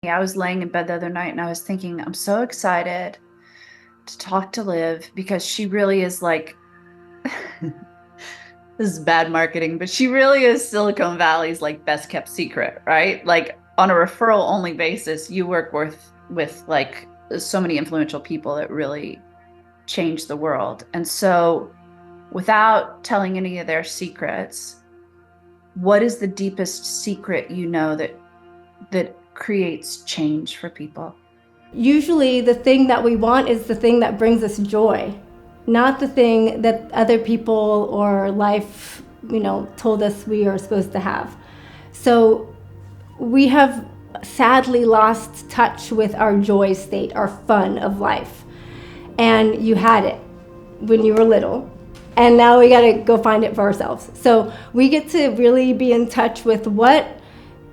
I was laying in bed the other night and I was thinking, I'm so excited to talk to Liv because she really is like, this is bad marketing, but she really is Silicon Valley's like best kept secret, right? Like on a referral only basis, you work with like so many influential people that really change the world. And so without telling any of their secrets, what is the deepest secret you know that creates change for people? Usually the thing that we want is the thing that brings us joy, not the thing that other people or life, told us we are supposed to have. So we have sadly lost touch with our joy state, our fun of life. And you had it when you were little. And now we got to go find it for ourselves. So we get to really be in touch with what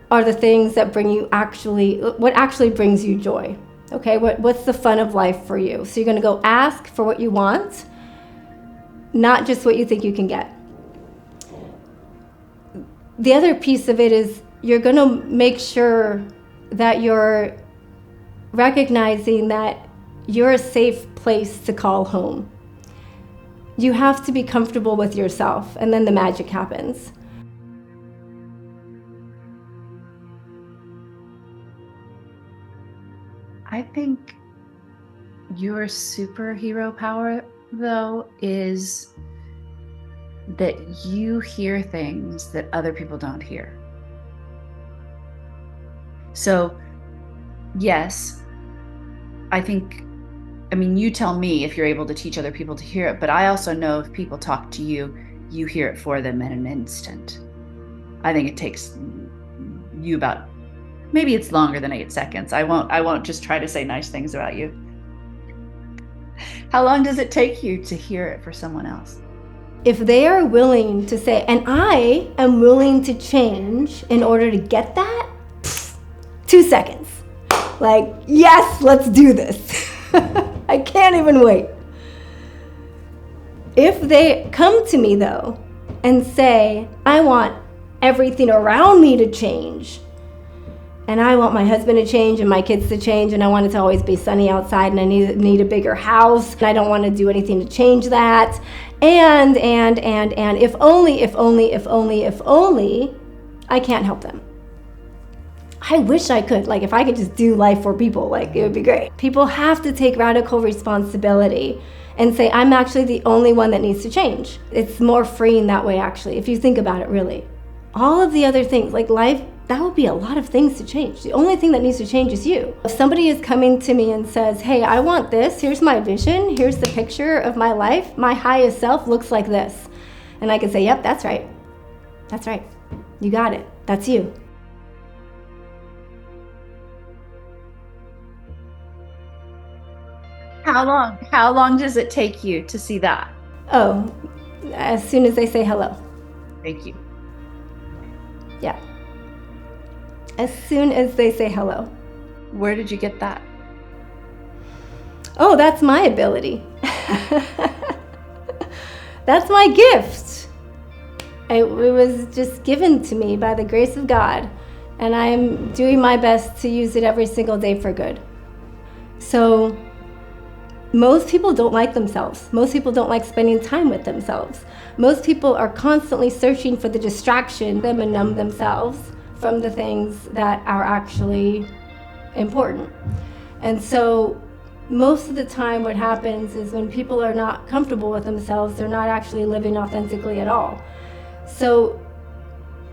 are the things that what actually brings you joy. Okay, what's the fun of life for you? So you're going to go ask for what you want, not just what you think you can get. The other piece of it is you're going to make sure that you're recognizing that you're a safe place to call home. You have to be comfortable with yourself, and then the magic happens. I think your superhero power, though, is that you hear things that other people don't hear. So, yes, you tell me if you're able to teach other people to hear it, but I also know if people talk to you, you hear it for them in an instant. I think it takes you about, maybe it's longer than 8 seconds. I won't just try to say nice things about you. How long does it take you to hear it for someone else? If they are willing to say, and I am willing to change in order to get that, 2 seconds. Like, yes, let's do this. I can't even wait. If they come to me though and say, I want everything around me to change, and I want my husband to change and my kids to change, and I want it to always be sunny outside, and I need a bigger house, and I don't want to do anything to change that, and if only, I can't help them. I wish I could. Like, if I could just do life for people, like, it would be great. People have to take radical responsibility and say, I'm actually the only one that needs to change. It's more freeing that way, actually, if you think about it, really. All of the other things, like life, that would be a lot of things to change. The only thing that needs to change is you. If somebody is coming to me and says, hey, I want this, here's my vision, here's the picture of my life, my highest self looks like this. And I can say, yep, that's right. That's right. You got it. That's you. How long does it take you to see that? Oh, as soon as they say hello. Thank you. Yeah. As soon as they say hello. Where did you get that? Oh, that's my ability. That's my gift. It was just given to me by the grace of God, and I'm doing my best to use it every single day for good. So, most people don't like themselves. Most people don't like spending time with themselves. Most people are constantly searching for the distraction them and numb themselves from the things that are actually important. And so most of the time what happens is when people are not comfortable with themselves, they're not actually living authentically at all. So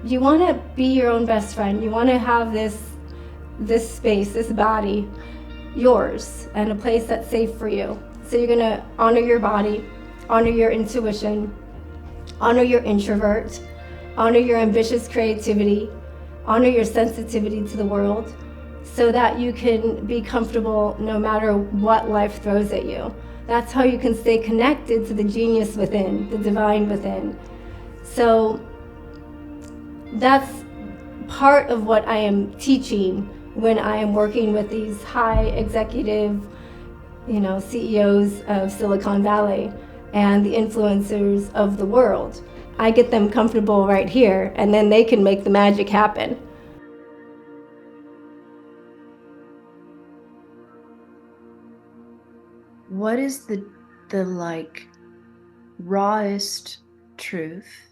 you want to be your own best friend. You want to have this space, this body, yours, and a place that's safe for you. So you're going to honor your body, honor your intuition, honor your introvert, honor your ambitious creativity, honor your sensitivity to the world, so that you can be comfortable no matter what life throws at you. That's how you can stay connected to the genius within, the divine within. So that's part of what I am teaching when I am working with these high executive, CEOs of Silicon Valley and the influencers of the world. I get them comfortable right here, and then they can make the magic happen. what is the like rawest truth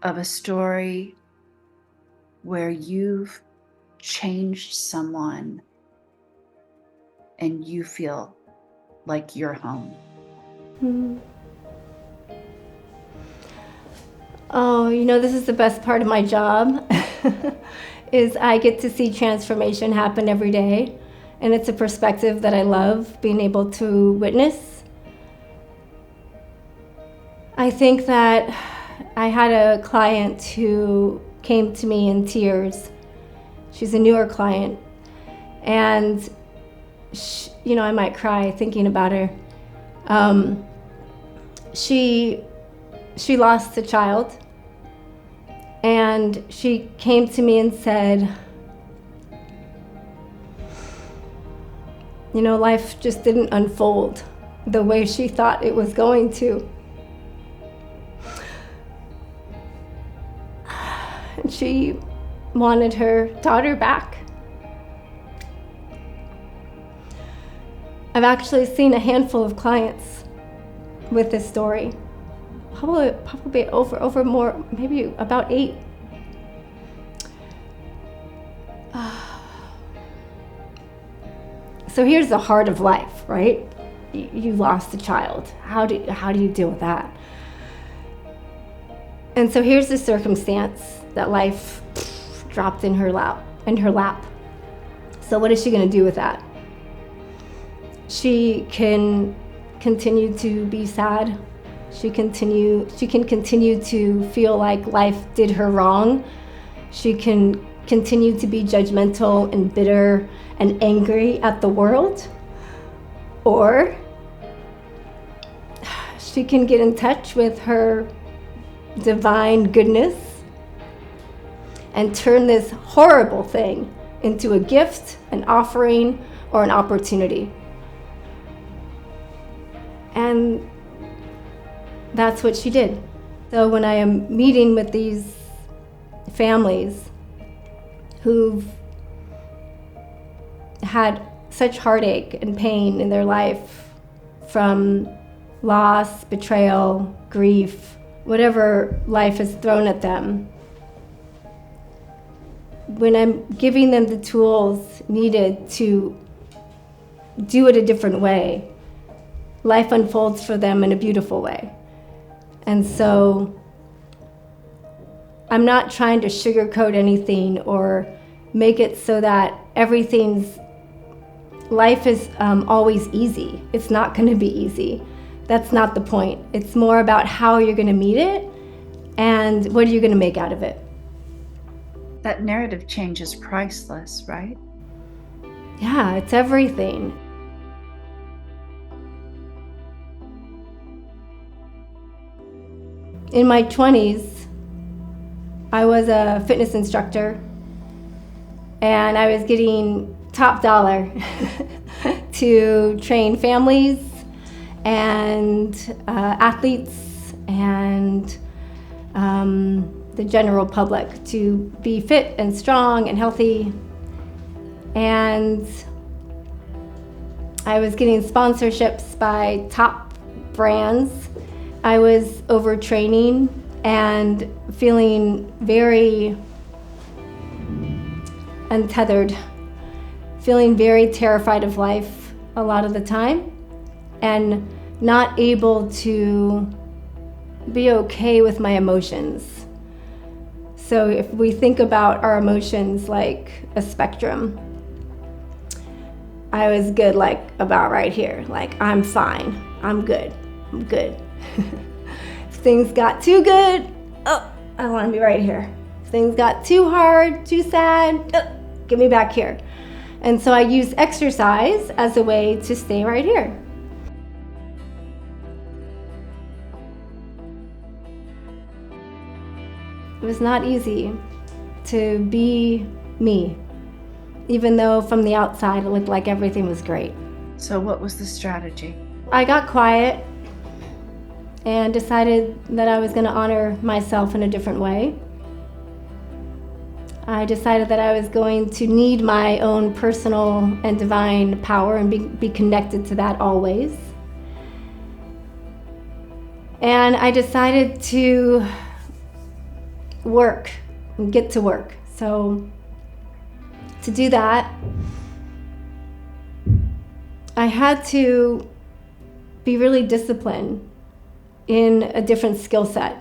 of a story where you've changed someone and you feel like you're home? Hmm. Oh, this is the best part of my job is I get to see transformation happen every day. And it's a perspective that I love being able to witness. I think that I had a client who came to me in tears. She's a newer client. And, I might cry thinking about her. She lost a child. And she came to me and said, life just didn't unfold the way she thought it was going to. And she wanted her daughter back. I've actually seen a handful of clients with this story. Probably over more, maybe about 8. So here's the heart of life, right? You lost a child. How do you deal with that? And so here's the circumstance that life dropped in her lap. So what is she going to do with that? She can continue to be sad. She can continue to feel like life did her wrong. She can continue to be judgmental and bitter and angry at the world. Or she can get in touch with her divine goodness and turn this horrible thing into a gift, an offering, or an opportunity. And that's what she did. So when I am meeting with these families who've had such heartache and pain in their life from loss, betrayal, grief, whatever life has thrown at them, when I'm giving them the tools needed to do it a different way, life unfolds for them in a beautiful way. And so I'm not trying to sugarcoat anything or make it so that life is always easy. It's not going to be easy. That's not the point. It's more about how you're going to meet it and what are you going to make out of it. That narrative change is priceless, right? Yeah, it's everything. In my 20s, I was a fitness instructor and I was getting top dollar to train families and athletes and the general public to be fit and strong and healthy. And I was getting sponsorships by top brands. I was overtraining and feeling very untethered, feeling very terrified of life a lot of the time, and not able to be okay with my emotions. So if we think about our emotions like a spectrum, I was good like about right here, like I'm fine, I'm good. If things got too good, I want to be right here. If things got too hard, too sad, get me back here. And so I use exercise as a way to stay right here. It was not easy to be me, even though from the outside it looked like everything was great. So what was the strategy? I got quiet and decided that I was going to honor myself in a different way. I decided that I was going to need my own personal and divine power and be connected to that always. And I decided to work and get to work. So to do that, I had to be really disciplined in a different skill set.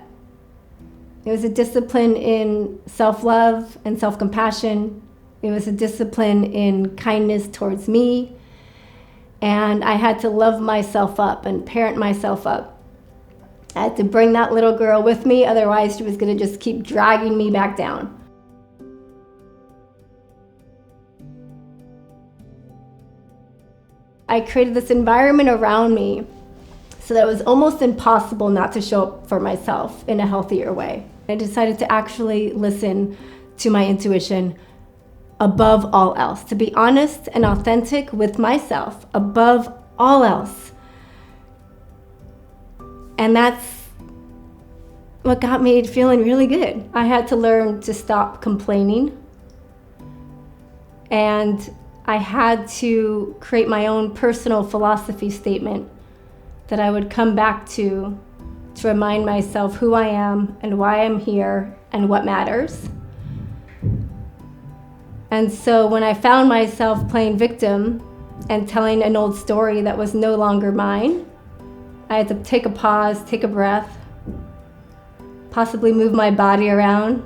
It was a discipline in self-love and self-compassion. It was a discipline in kindness towards me. And I had to love myself up and parent myself up. I had to bring that little girl with me, otherwise she was going to just keep dragging me back down. I created this environment around me so that it was almost impossible not to show up for myself in a healthier way. I decided to actually listen to my intuition above all else, to be honest and authentic with myself above all else. And that's what got me feeling really good. I had to learn to stop complaining, and I had to create my own personal philosophy statement that I would come back to remind myself who I am and why I'm here and what matters. And so when I found myself playing victim and telling an old story that was no longer mine, I had to take a pause, take a breath, possibly move my body around,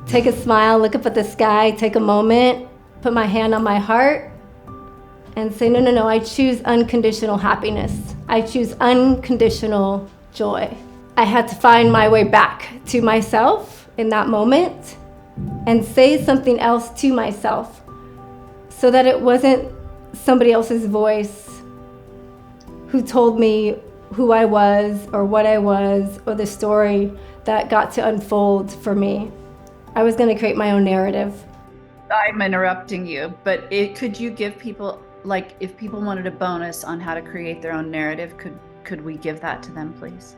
take a smile, look up at the sky, take a moment, put my hand on my heart, and say, no, I choose unconditional happiness. I choose unconditional joy. I had to find my way back to myself in that moment and say something else to myself so that it wasn't somebody else's voice who told me who I was or what I was or the story that got to unfold for me. I was going to create my own narrative. I'm interrupting you, but could you give people, like, if people wanted a bonus on how to create their own narrative, could we give that to them, please?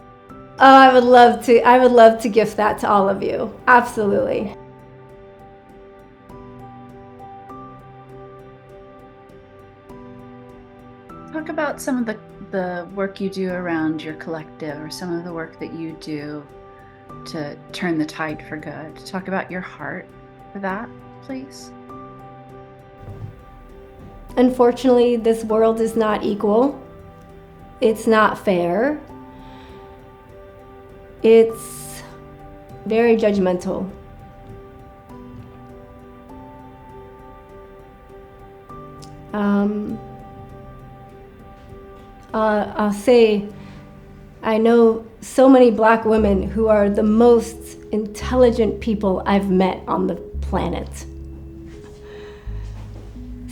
Oh, I would love to gift that to all of you. Absolutely. Talk about some of the work you do around your collective, or some of the work that you do to turn the tide for good. Talk about your heart for that, please. Unfortunately, this world is not equal. It's not fair. It's very judgmental. I'll say, I know so many Black women who are the most intelligent people I've met on the planet.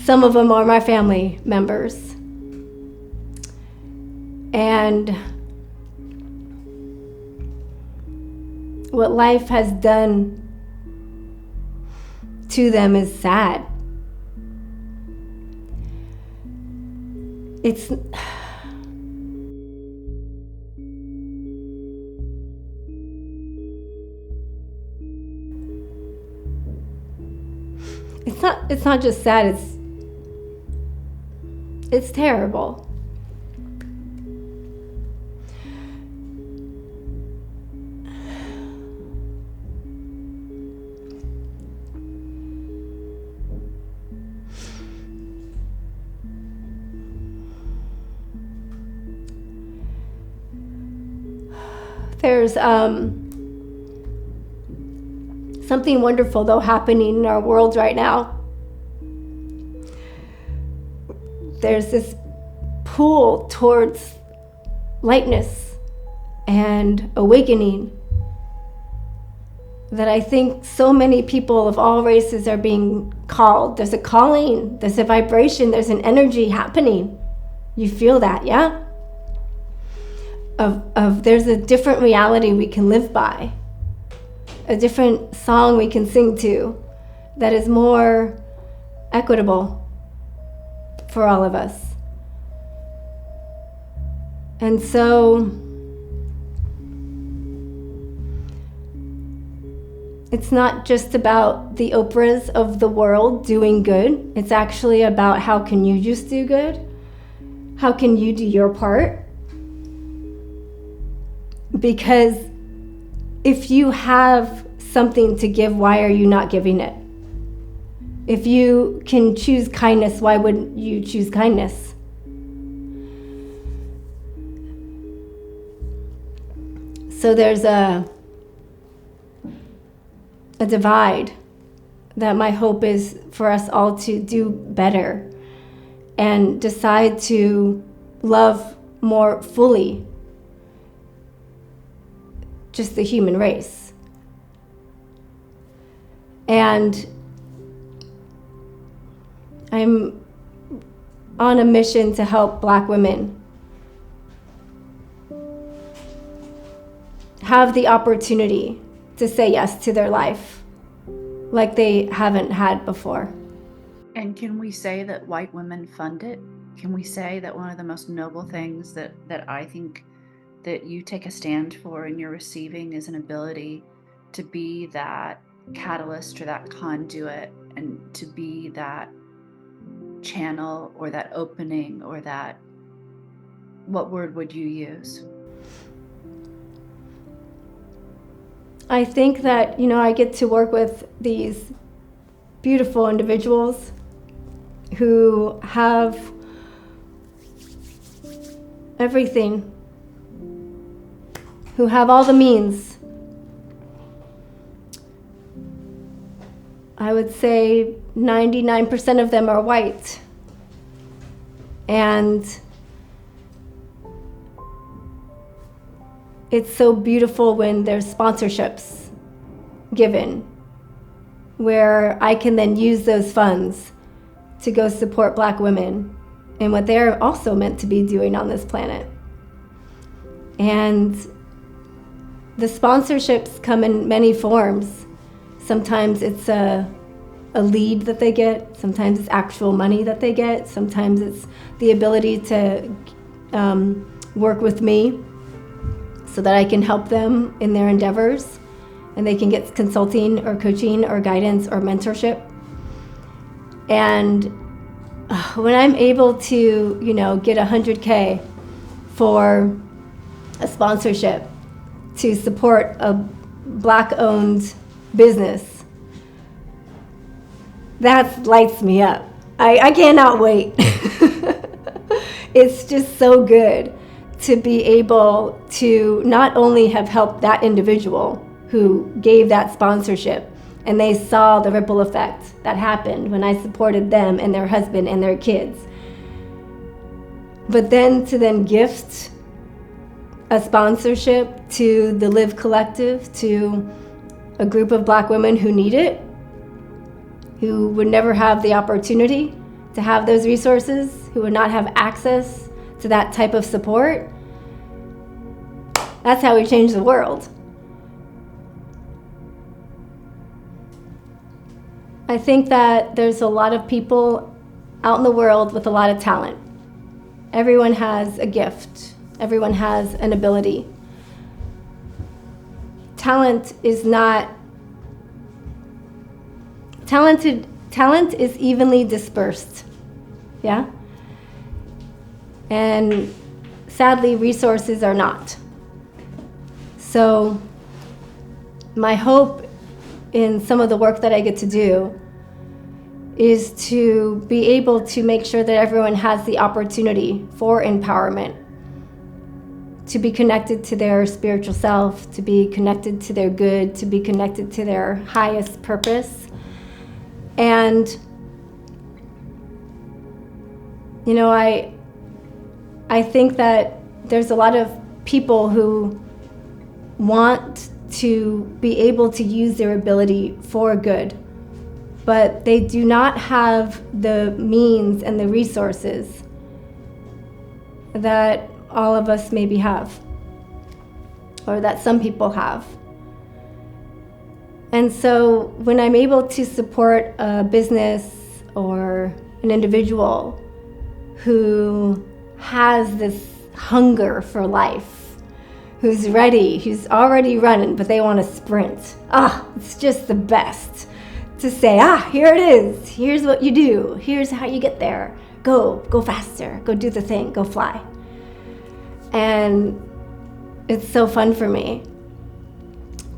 Some of them are my family members. And what life has done to them is sad. It's not just sad, it's terrible. There's something wonderful though happening in our world right now. There's this pull towards lightness and awakening that I think so many people of all races are being called. There's a calling, there's a vibration, there's an energy happening. You feel that, yeah? There's a different reality we can live by, a different song we can sing to that is more equitable for all of us. And so It's not just about the Oprahs of the world doing good. It's actually about how can you just do good? How can you do your part? Because if you have something to give, why are you not giving it? If you can choose kindness, why wouldn't you choose kindness? So there's a divide that my hope is for us all to do better and decide to love more fully just the human race. And I'm on a mission to help Black women have the opportunity to say yes to their life like they haven't had before. And can we say that white women fund it? Can we say that one of the most noble things that I think that you take a stand for in your receiving is an ability to be that catalyst or that conduit, and to be that channel or that opening, or that, what word would you use? I think that, I get to work with these beautiful individuals who have everything, who have all the means. I would say 99% of them are white. And it's so beautiful when there's sponsorships given, where I can then use those funds to go support Black women and what they're also meant to be doing on this planet. And the sponsorships come in many forms. Sometimes it's a lead that they get, sometimes it's actual money that they get, sometimes it's the ability to work with me so that I can help them in their endeavors, and they can get consulting or coaching or guidance or mentorship. And when I'm able to, get $100K for a sponsorship to support a Black-owned business, that lights me up. I cannot wait. It's just so good to be able to not only have helped that individual who gave that sponsorship, and they saw the ripple effect that happened when I supported them and their husband and their kids, but then to gift a sponsorship to the Live Collective, to a group of Black women who need it, who would never have the opportunity to have those resources, who would not have access to that type of support. That's how we change the world. I think that there's a lot of people out in the world with a lot of talent. Everyone has a gift. Everyone has an ability. Talent is evenly dispersed. Yeah? And sadly, resources are not. So my hope in some of the work that I get to do is to be able to make sure that everyone has the opportunity for empowerment, to be connected to their spiritual self, to be connected to their good, to be connected to their highest purpose. And, I think that there's a lot of people who want to be able to use their ability for good, but they do not have the means and the resources that all of us maybe have, or that some people have. And so when I'm able to support a business or an individual who has this hunger for life, who's ready, who's already running, but they want to sprint. It's just the best to say, here it is. Here's what you do. Here's how you get there. Go faster. Go do the thing. Go fly. And it's so fun for me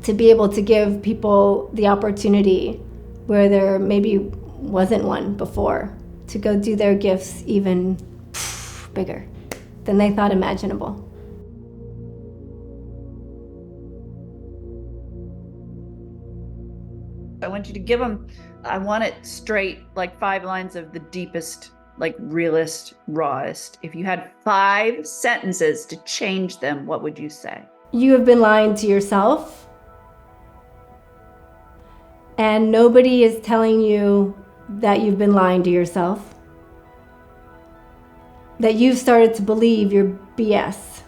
to be able to give people the opportunity where there maybe wasn't one before, to go do their gifts even bigger than they thought imaginable. I want you to give them, I want it straight, like 5 lines of the deepest, like realest, rawest. If you had 5 sentences to change them, what would you say? You have been lying to yourself, and nobody is telling you that you've been lying to yourself, that you've started to believe your BS.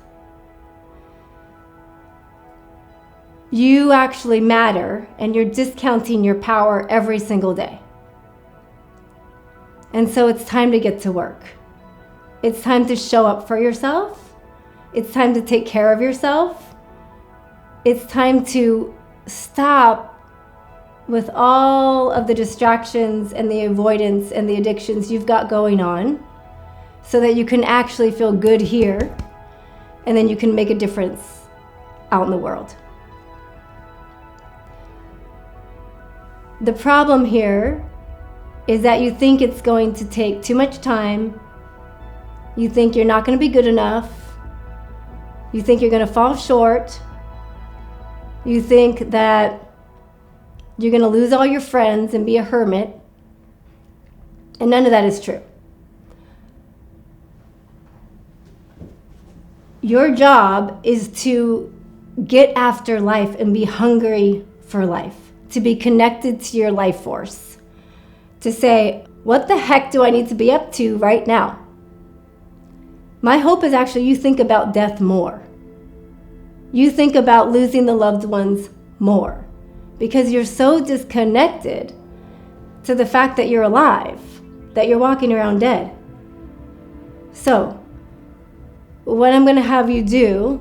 You actually matter, and you're discounting your power every single day. And so it's time to get to work. It's time to show up for yourself. It's time to take care of yourself. It's time to stop with all of the distractions and the avoidance and the addictions you've got going on, so that you can actually feel good here, and then you can make a difference out in the world. The problem here is that you think it's going to take too much time. You think you're not going to be good enough. You think you're going to fall short. You think that you're going to lose all your friends and be a hermit. And none of that is true. Your job is to get after life and be hungry for life, to be connected to your life force, to say, what the heck do I need to be up to right now? My hope is actually you think about death more. You think about losing the loved ones more, because you're so disconnected to the fact that you're alive, that you're walking around dead. So, what I'm going to have you do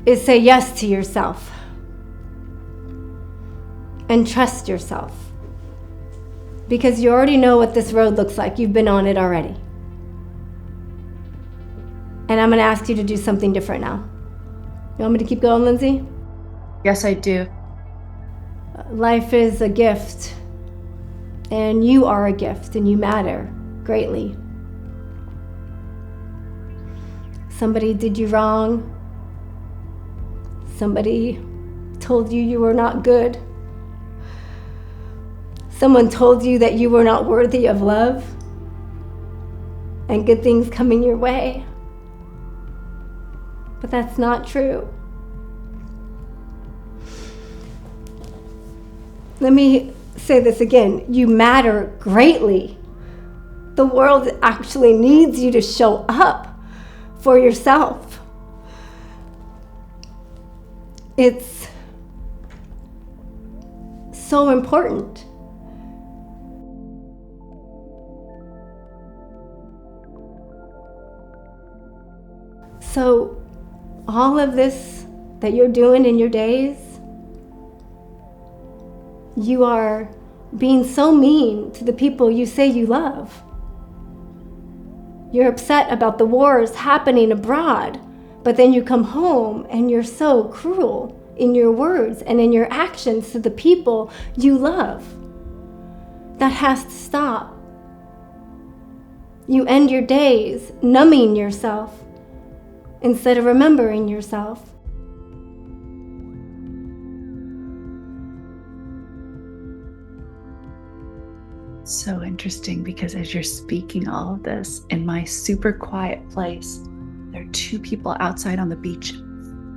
is say yes to yourself and trust yourself, because you already know what this road looks like. You've been on it already. And I'm going to ask you to do something different now. You want me to keep going, Lindsay? Yes, I do. Life is a gift, and you are a gift, and you matter greatly. Somebody did you wrong. Somebody told you you were not good. Someone told you that you were not worthy of love and good things coming your way. But that's not true. Let me say this again. You matter greatly. The world actually needs you to show up for yourself. It's so important. So, all of this that you're doing in your days, you are being so mean to the people you say you love. You're upset about the wars happening abroad, but then you come home and you're so cruel in your words and in your actions to the people you love. That has to stop. You end your days numbing yourself instead of remembering yourself. So interesting, because as you're speaking all of this, in my super quiet place, there are 2 people outside on the beach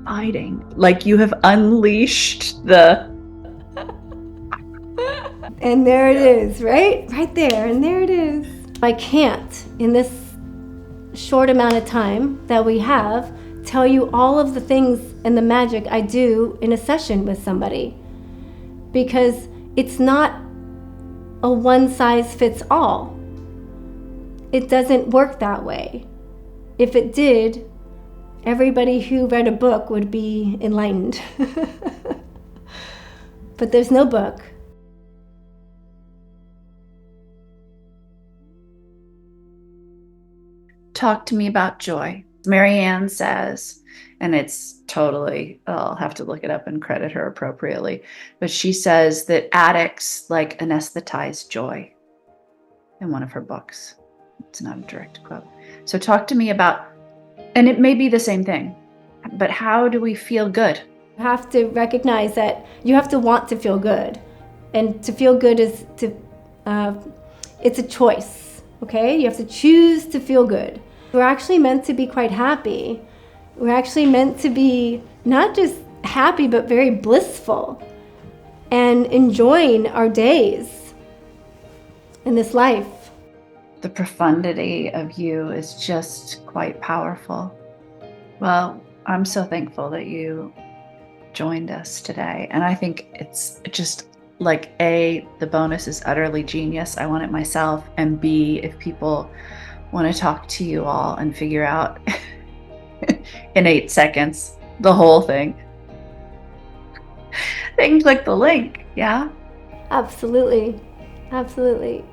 fighting. Like you have unleashed the... And there it is, right? Right there, and there it is. I can't, in this short amount of time that we have, tell you all of the things and the magic I do in a session with somebody, because it's not a one-size-fits-all. It doesn't work that way. If it did, everybody who read a book would be enlightened. But there's no book. Talk to me about joy. Marianne says, and it's totally, I'll have to look it up and credit her appropriately, but she says that addicts like anesthetize joy in one of her books. It's not a direct quote. So talk to me about, and it may be the same thing, but how do we feel good? You have to recognize that you have to want to feel good. And to feel good is it's a choice, okay? You have to choose to feel good. We're actually meant to be quite happy. We're actually meant to be not just happy, but very blissful and enjoying our days in this life. The profundity of you is just quite powerful. Well, I'm so thankful that you joined us today. And I think it's just like, A, the bonus is utterly genius. I want it myself. And B, if people want to talk to you all and figure out in 8 seconds the whole thing, they can click the link. Yeah. Absolutely. Absolutely.